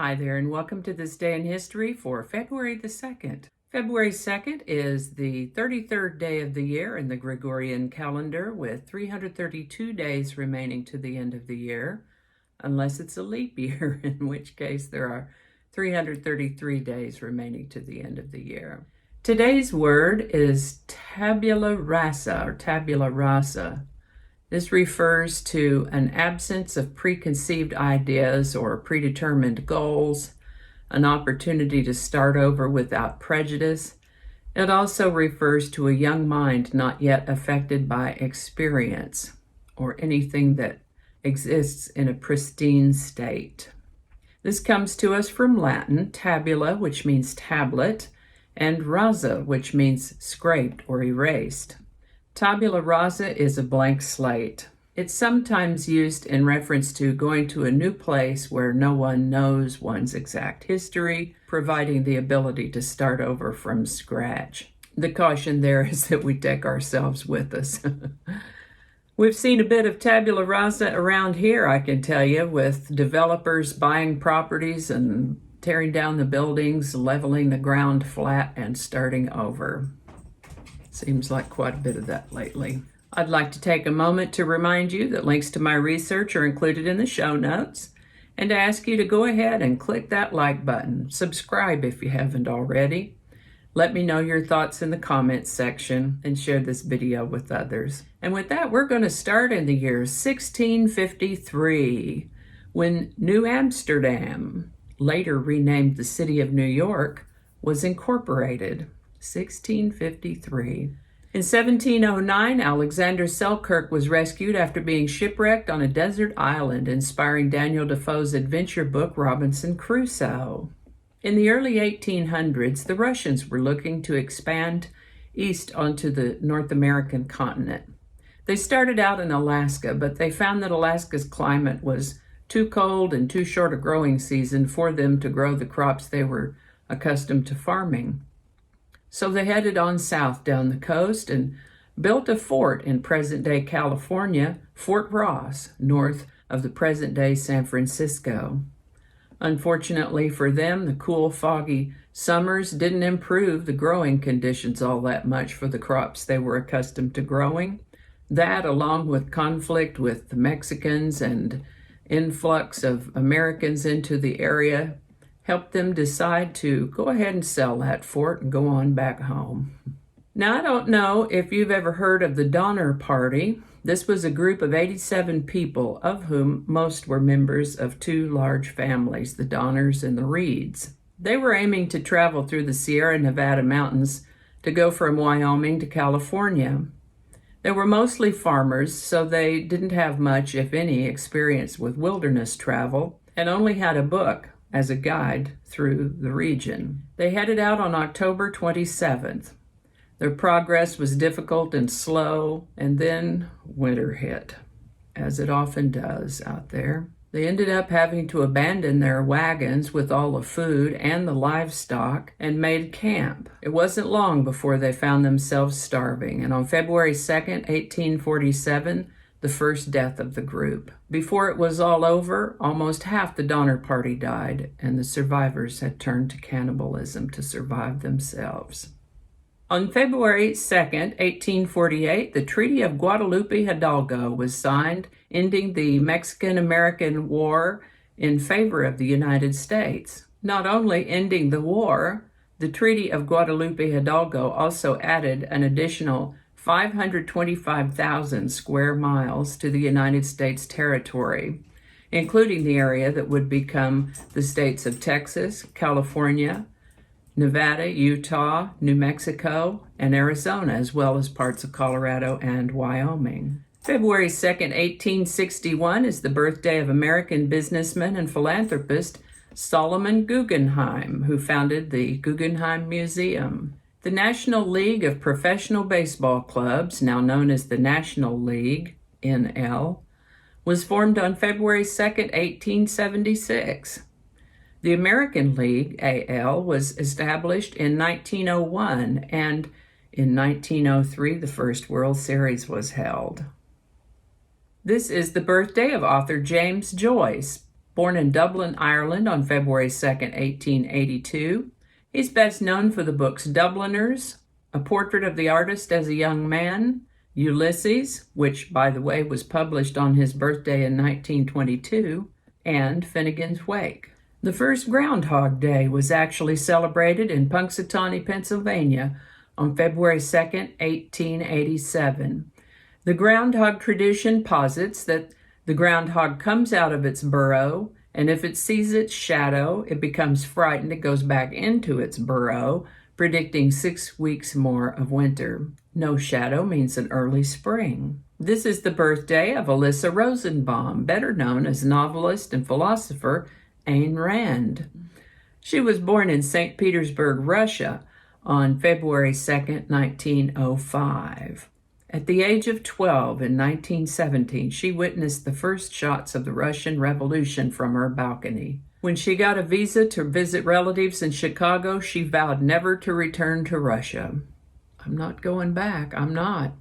Hi there, and welcome to this day in history for February the 2nd. February 2nd is the 33rd day of the year in the Gregorian calendar, with 332 days remaining to the end of the year, unless it's a leap year, in which case there are 333 days remaining to the end of the year. Today's word is tabula rasa, or tabula rasa. This refers to an absence of preconceived ideas or predetermined goals, an opportunity to start over without prejudice. It also refers to a young mind not yet affected by experience or anything that exists in a pristine state. This comes to us from Latin, tabula, which means tablet, and rasa, which means scraped or erased. Tabula rasa is a blank slate. It's sometimes used in reference to going to a new place where no one knows one's exact history, providing the ability to start over from scratch. The caution there is that we take ourselves with us. We've seen a bit of tabula rasa around here, I can tell you, with developers buying properties and tearing down the buildings, leveling the ground flat, and starting over. Seems like quite a bit of that lately. I'd like to take a moment to remind you that links to my research are included in the show notes, and to ask you to go ahead and click that like button. Subscribe if you haven't already. Let me know your thoughts in the comments section and share this video with others. And with that, we're going to start in the year 1653, when New Amsterdam, later renamed the city of New York, was incorporated. 1653. In 1709, Alexander Selkirk was rescued after being shipwrecked on a desert island, inspiring Daniel Defoe's adventure book Robinson Crusoe. In the early 1800s, the Russians were looking to expand east onto the North American continent. They started out in Alaska, but they found that Alaska's climate was too cold and too short a growing season for them to grow the crops they were accustomed to farming. So they headed on south down the coast and built a fort in present-day California, Fort Ross, north of the present-day San Francisco. Unfortunately for them, the cool, foggy summers didn't improve the growing conditions all that much for the crops they were accustomed to growing. That, along with conflict with the Mexicans and influx of Americans into the area, helped them decide to go ahead and sell that fort and go on back home. Now, I don't know if you've ever heard of the Donner Party. This was a group of 87 people, of whom most were members of two large families, the Donners and the Reeds. They were aiming to travel through the Sierra Nevada mountains to go from Wyoming to California. They were mostly farmers, so they didn't have much, if any, experience with wilderness travel, and only had a book as a guide through the region. They headed out on October 27th. Their progress was difficult and slow, and then winter hit, as it often does out there. They ended up having to abandon their wagons with all the food and the livestock and made camp. It wasn't long before they found themselves starving, and on February 2nd, 1847, the first death of the group. Before it was all over, almost half the Donner Party died, and the survivors had turned to cannibalism to survive themselves. On February 2nd, 1848, the Treaty of Guadalupe, Hidalgo was signed, ending the Mexican-American War in favor of the United States. Not only ending the war, the Treaty of Guadalupe, Hidalgo also added an additional 525,000 square miles to the United States territory, including the area that would become the states of Texas, California, Nevada, Utah, New Mexico, and Arizona, as well as parts of Colorado and Wyoming. February 2nd, 1861 is the birthday of American businessman and philanthropist Solomon Gugenheim, who founded the Gugenheim Museum. The National League of Professional Baseball Clubs, now known as the National League, NL, was formed on February 2nd, 1876. The American League, AL, was established in 1901, and in 1903, the first World Series was held. This is the birthday of author James Joyce, Born in Dublin, Ireland on February 2nd, 1882, he's best known for the books Dubliners, A Portrait of the Artist as a Young Man, Ulysses, which, by the way, was published on his birthday in 1922, and Finnegan's Wake. The first Groundhog Day was actually celebrated in Punxsutawney, Pennsylvania on February 2nd, 1887. The groundhog tradition posits that the groundhog comes out of its burrow, and if it sees its shadow, it becomes frightened. It goes back into its burrow, predicting 6 weeks more of winter. No shadow means an early spring. This is the birthday of Alyssa Rosenbaum, better known as novelist and philosopher Ayn Rand. She was born in St. Petersburg, Russia, on February 2nd, 1905. At the age of 12 in 1917, she witnessed the first shots of the Russian Revolution from her balcony. When she got a visa to visit relatives in Chicago, she vowed never to return to Russia. I'm not going back, I'm not.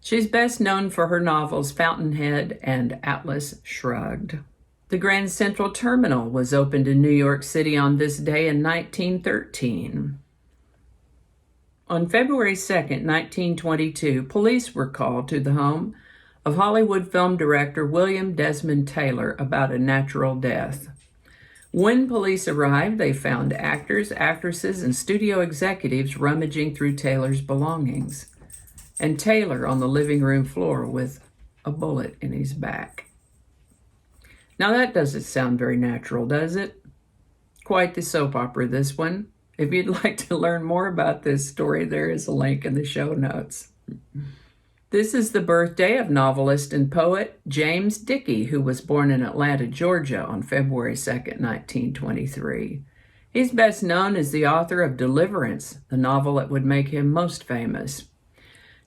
She's best known for her novels Fountainhead and Atlas Shrugged. The Grand Central Terminal was opened in New York City on this day in 1913. On February 2nd, 1922, police were called to the home of Hollywood film director William Desmond Taylor about a natural death. When police arrived, they found actors, actresses, and studio executives rummaging through Taylor's belongings, and Taylor on the living room floor with a bullet in his back. Now that doesn't sound very natural, does it? Quite the soap opera, this one. If you'd like to learn more about this story, there is a link in the show notes. This is the birthday of novelist and poet James Dickey, who was born in Atlanta, Georgia on February 2nd, 1923. He's best known as the author of Deliverance, the novel that would make him most famous.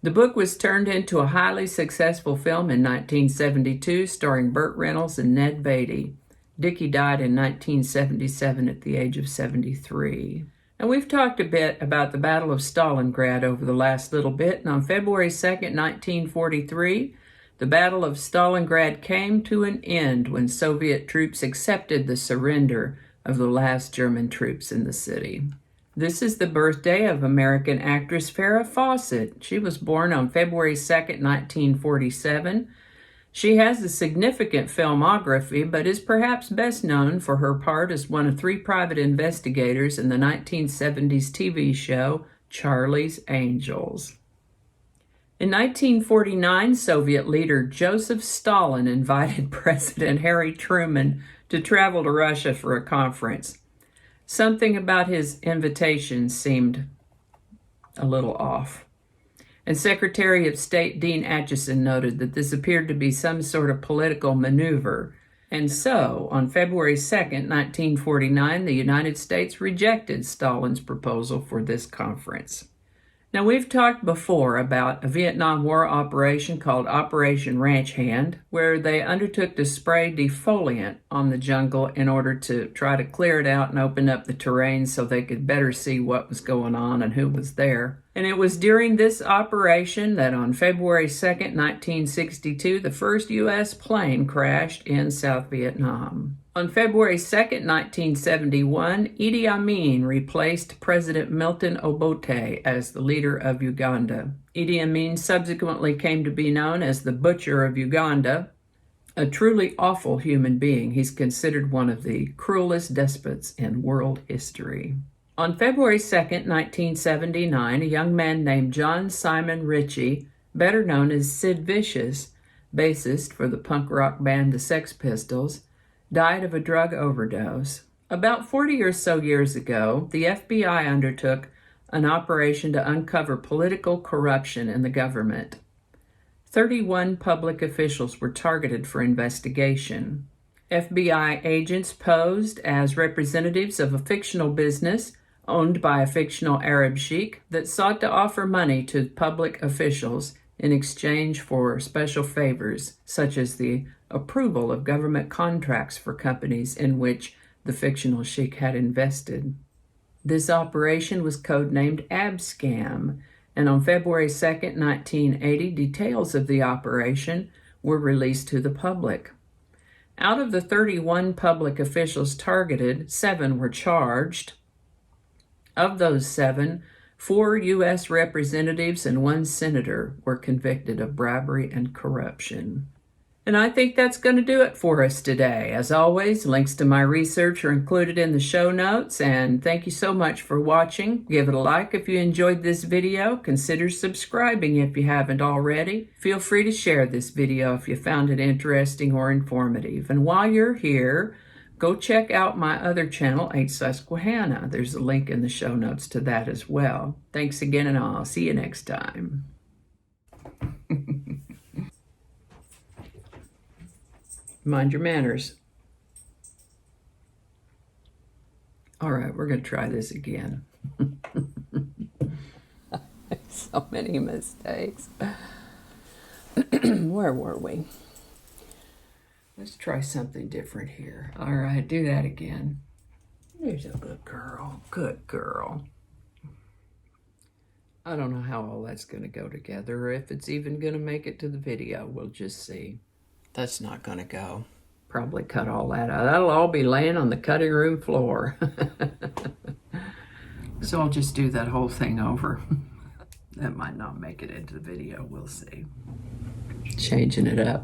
The book was turned into a highly successful film in 1972, starring Burt Reynolds and Ned Beatty. Dickey died in 1977 at the age of 73. And we've talked a bit about the Battle of Stalingrad over the last little bit, and on February 2nd, 1943, the Battle of Stalingrad came to an end when Soviet troops accepted the surrender of the last German troops in the city. This is the birthday of American actress Farrah Fawcett. She was born on February 2nd, 1947. She has a significant filmography, but is perhaps best known for her part as one of 3 private investigators in the 1970s TV show Charlie's Angels. In 1949, Soviet leader Joseph Stalin invited President Harry Truman to travel to Russia for a conference. Something about his invitation seemed a little off. And Secretary of State Dean Acheson noted that this appeared to be some sort of political maneuver. And so, on February 2nd, 1949, the United States rejected Stalin's proposal for this conference. Now, we've talked before about a Vietnam War operation called Operation Ranch Hand, where they undertook to spray defoliant on the jungle in order to try to clear it out and open up the terrain so they could better see what was going on and who was there. And it was during this operation that on February 2nd, 1962, the first U.S. plane crashed in South Vietnam. On February 2nd, 1971, Idi Amin replaced President Milton Obote as the leader of Uganda. Idi Amin subsequently came to be known as the Butcher of Uganda, a truly awful human being. He's considered one of the cruelest despots in world history. On February 2nd, 1979, a young man named John Simon Ritchie, better known as Sid Vicious, bassist for the punk rock band the Sex Pistols, died of a drug overdose. About 40 or so years ago, the FBI undertook an operation to uncover political corruption in the government. 31 public officials were targeted for investigation. FBI agents posed as representatives of a fictional business owned by a fictional Arab sheik that sought to offer money to public officials in exchange for special favors, such as the approval of government contracts for companies in which the fictional sheik had invested. This operation was codenamed Abscam, and on February 2nd, 1980, details of the operation were released to the public. Out of the 31 public officials targeted, 7 were charged. Of those 7, 4 U.S. representatives and 1 senator were convicted of bribery and corruption. And I think that's going to do it for us today. As always, links to my research are included in the show notes, and thank you so much for watching. Give it a like if you enjoyed this video. Consider subscribing if you haven't already. Feel free to share this video if you found it interesting or informative. And while you're here, go check out my other channel, 8 Susquehanna. There's a link in the show notes to that as well. Thanks again, and I'll see you next time. Mind your manners. All right, we're going to try this again. So many mistakes. Where were we? Let's try something different here. All right, do that again. There's a good girl. Good girl. I don't know how all that's going to go together, or if it's even going to make it to the video. We'll just see. That's not going to go. Probably cut all that out. That'll all be laying on the cutting room floor. So I'll just do that whole thing over. That might not make it into the video. We'll see. Changing it up.